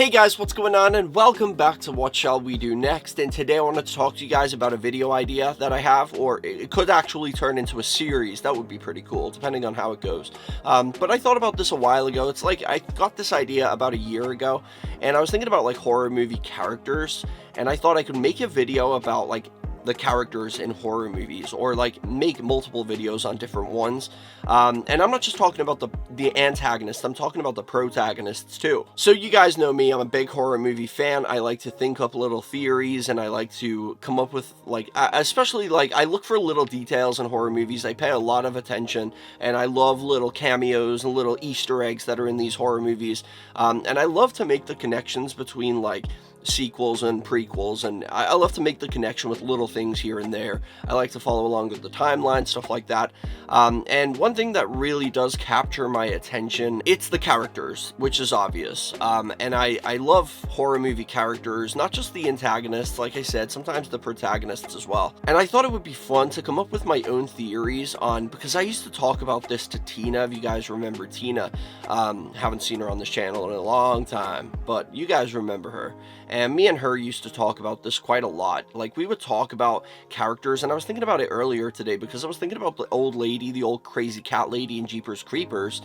Hey guys, what's going on, and welcome back to What Shall We Do Next. And today I wanted to talk to you guys about a video idea that I have, or it could actually turn into a series. That would be pretty cool, depending on how it goes. But I thought about this a while ago. It's like I got this idea about a year ago, and I was thinking about like horror movie characters, and I thought I could make a video about like the characters in horror movies, or like make multiple videos on different ones. And I'm not just talking about the antagonists, I'm talking about the protagonists too. So you guys know me, I'm a big horror movie fan. I like to think up little theories, and I like to come up with like, especially like I look for little details in horror movies. I pay a lot of attention, and I love little cameos and little Easter eggs that are in these horror movies. And I love to make the connections between like sequels and prequels, and I love to make the connection with little things here and there. I like to follow along with the timeline, stuff like that. And one thing that really does capture my attention, it's the characters, which is obvious. And I love horror movie characters, not just the antagonists, like I said, sometimes the protagonists as well. And I thought it would be fun to come up with my own theories on, because I used to talk about this to Tina, if you guys remember Tina. Haven't seen her on this channel in a long time, but you guys remember her. And me and her used to talk about this quite a lot. Like, we would talk about characters, and I was thinking about it earlier today because I was thinking about the old lady, the old crazy cat lady in Jeepers Creepers,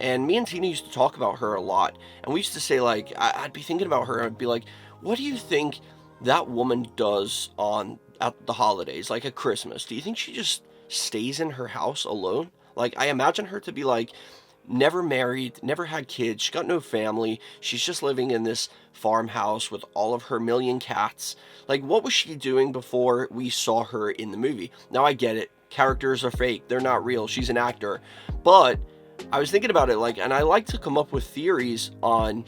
and me and Tina used to talk about her a lot. And we used to say, like, I'd be thinking about her, and I'd be like, what do you think that woman does at the holidays, like at Christmas? Do you think she just stays in her house alone? Like, I imagine her to be like, never married, never had kids, she got no family, she's just living in this farmhouse with all of her million cats. Like, what was she doing before we saw her in the movie? Now, I get it, characters are fake, they're not real, she's an actor, but I was thinking about it, like, and I like to come up with theories on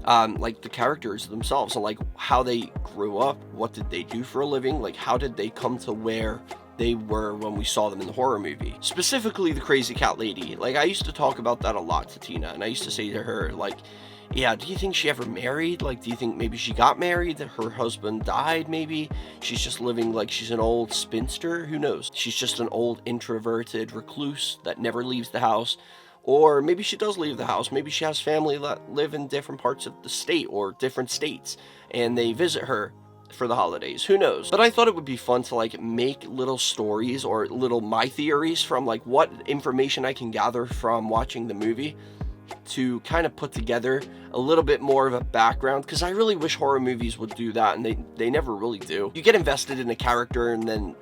like the characters themselves, and like how they grew up, what did they do for a living, like how did they come to where they were when we saw them in the horror movie. Specifically the crazy cat lady. Like, I used to talk about that a lot to Tina, and I used to say to her, like, yeah, do you think she ever married? Like, do you think maybe she got married, that her husband died maybe? She's just living like she's an old spinster? Who knows? She's just an old introverted recluse that never leaves the house. Or maybe she does leave the house. Maybe she has family that live in different parts of the state or different states, and they visit her for the holidays. Who knows? But I thought it would be fun to like make little stories or little my theories from like what information I can gather from watching the movie to kind of put together a little bit more of a background, because I really wish horror movies would do that, and they never really do. You get invested in a character, and then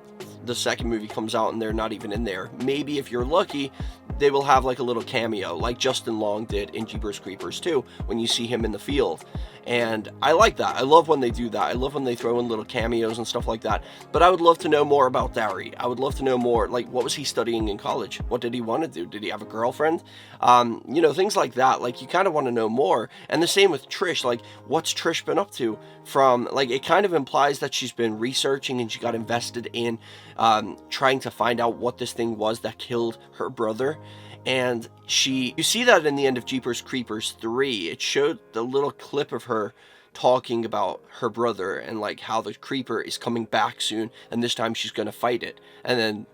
the second movie comes out and they're not even in there. Maybe if you're lucky, they will have like a little cameo, like Justin Long did in Jeepers Creepers 2, when you see him in the field. And I like that. I love when they do that. I love when they throw in little cameos and stuff like that. But I would love to know more about Derry. I would love to know more, like, what was he studying in college? What did he want to do? Did he have a girlfriend? You know, things like that. Like, you kind of want to know more. And the same with Trish. Like, what's Trish been up to? From, like, it kind of implies that she's been researching and she got invested in trying to find out what this thing was that killed her brother. And you see that in the end of Jeepers Creepers 3. It showed the little clip of her talking about her brother and like how the creeper is coming back soon, and this time she's going to fight it. And then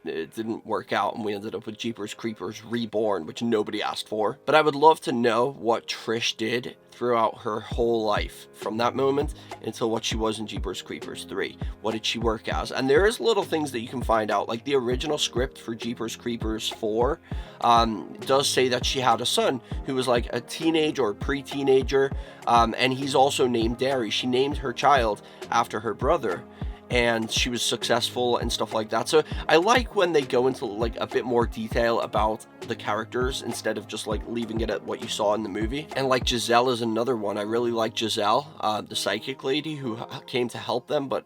it didn't work out, and we ended up with Jeepers Creepers Reborn, which nobody asked for. But I would love to know what Trish did throughout her whole life, from that moment until what she was in Jeepers Creepers 3. What did she work as? And there is little things that you can find out, like the original script for Jeepers Creepers 4 does say that she had a son who was like a teenage or pre-teenager, and he's also named Derry. She named her child after her brother, and she was successful and stuff like that. So I like when they go into like a bit more detail about the characters instead of just like leaving it at what you saw in the movie. And like Giselle is another one. I really like Giselle, the psychic lady who came to help them, but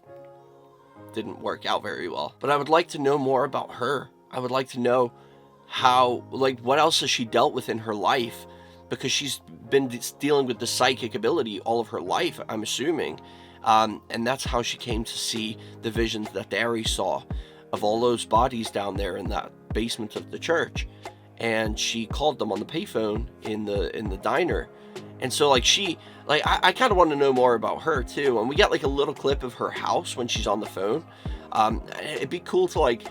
didn't work out very well. But I would like to know more about her. I would like to know how, like, what else has she dealt with in her life, because she's been dealing with the psychic ability all of her life, I'm assuming. And that's how she came to see the visions that Derry saw of all those bodies down there in that basement of the church. And she called them on the payphone in the diner. And so like I kind of want to know more about her too. And we got like a little clip of her house when she's on the phone. It'd be cool to like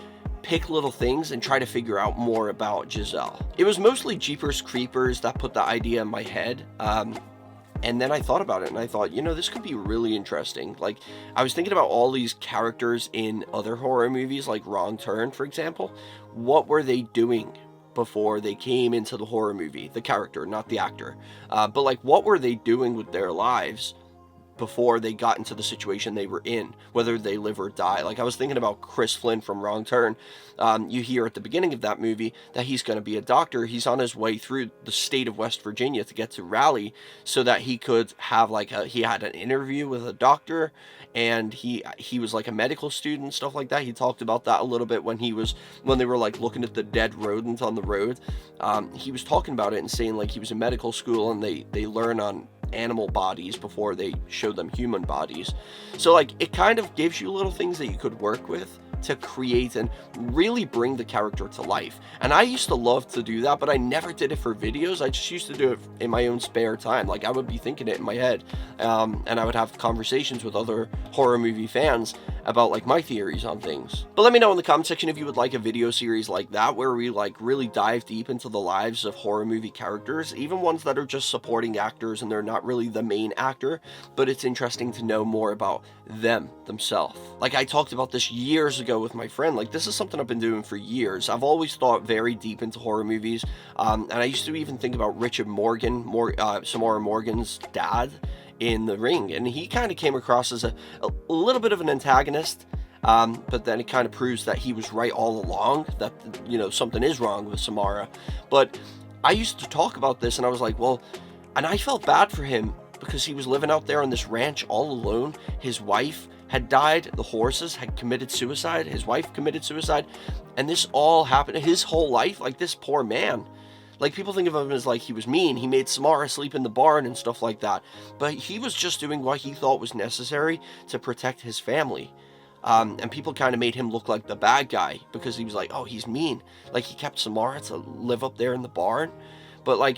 pick little things and try to figure out more about Giselle. It was mostly Jeepers Creepers that put the idea in my head. And then I thought about it and I thought, you know, this could be really interesting. Like, I was thinking about all these characters in other horror movies, like Wrong Turn, for example. What were they doing before they came into the horror movie? The character, not the actor. But like, what were they doing with their lives before they got into the situation they were in, whether they live or die? Like, I was thinking about Chris Flynn from Wrong Turn. You hear at the beginning of that movie that he's going to be a doctor. He's on his way through the state of West Virginia to get to Raleigh so that he could have like he had an interview with a doctor, and he was like a medical student, stuff like that. He talked about that a little bit when they were like looking at the dead rodent on the road. He was talking about it and saying like he was in medical school and they learn on animal bodies before they show them human bodies. So like, it kind of gives you little things that you could work with to create and really bring the character to life. And I used to love to do that, but I never did it for videos. I just used to do it in my own spare time. Like, I would be thinking it in my head, and I would have conversations with other horror movie fans about like my theories on things. But let me know in the comment section if you would like a video series like that, where we like really dive deep into the lives of horror movie characters, even ones that are just supporting actors and they're not really the main actor, but it's interesting to know more about them themselves. Like, I talked about this years ago with my friend. Like, this is something I've been doing for years. I've always thought very deep into horror movies, and I used to even think about Richard Morgan, Samara Morgan's dad in The Ring, and he kind of came across as a little bit of an antagonist, but then it kind of proves that he was right all along, that, you know, something is wrong with Samara. But I used to talk about this and I was like, well, and I felt bad for him because he was living out there on this ranch all alone. His wife had died, the horses had committed suicide, his wife committed suicide, and this all happened his whole life. Like, this poor man, like, people think of him as like he was mean, he made Samara sleep in the barn and stuff like that, but he was just doing what he thought was necessary to protect his family. And people kind of made him look like the bad guy because he was like, oh, he's mean, like he kept Samara to live up there in the barn. But like,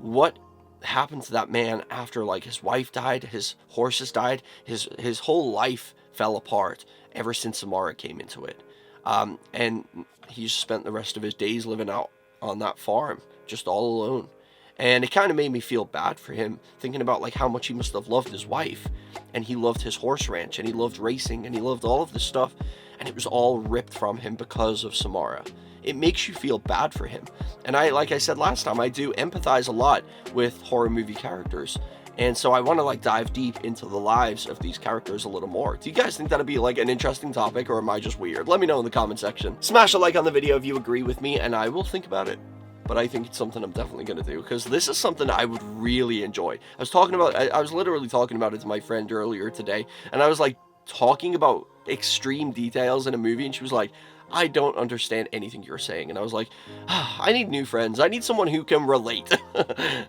what happened to that man after like his wife died, his horses died, his whole life fell apart ever since Samara came into it, and he just spent the rest of his days living out on that farm just all alone. And it kind of made me feel bad for him, thinking about like how much he must have loved his wife, and he loved his horse ranch, and he loved racing, and he loved all of this stuff, and it was all ripped from him because of Samara. It makes you feel bad for him. And like I said last time, I do empathize a lot with horror movie characters. And so I want to like dive deep into the lives of these characters a little more. Do you guys think that'd be like an interesting topic, or am I just weird? Let me know in the comment section. Smash a like on the video if you agree with me, and I will think about it. But I think it's something I'm definitely going to do, because this is something I would really enjoy. I was literally talking about it to my friend earlier today, and I was like talking about extreme details in a movie, and she was like, I don't understand anything you're saying. And I was like, I need new friends. I need someone who can relate.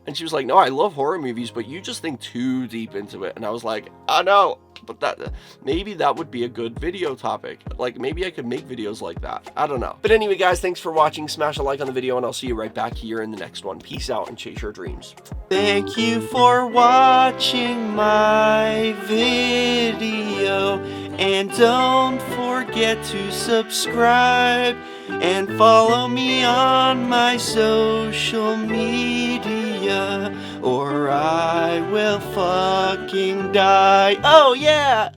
And she was like, no, I love horror movies, but you just think too deep into it. And I was like, I know, but maybe that would be a good video topic. Like, maybe I could make videos like that. I don't know. But anyway, guys, thanks for watching. Smash a like on the video, and I'll see you right back here in the next one. Peace out and chase your dreams. Thank you for watching my video. And don't forget to subscribe and follow me on my social media, or I will fucking die. Oh yeah!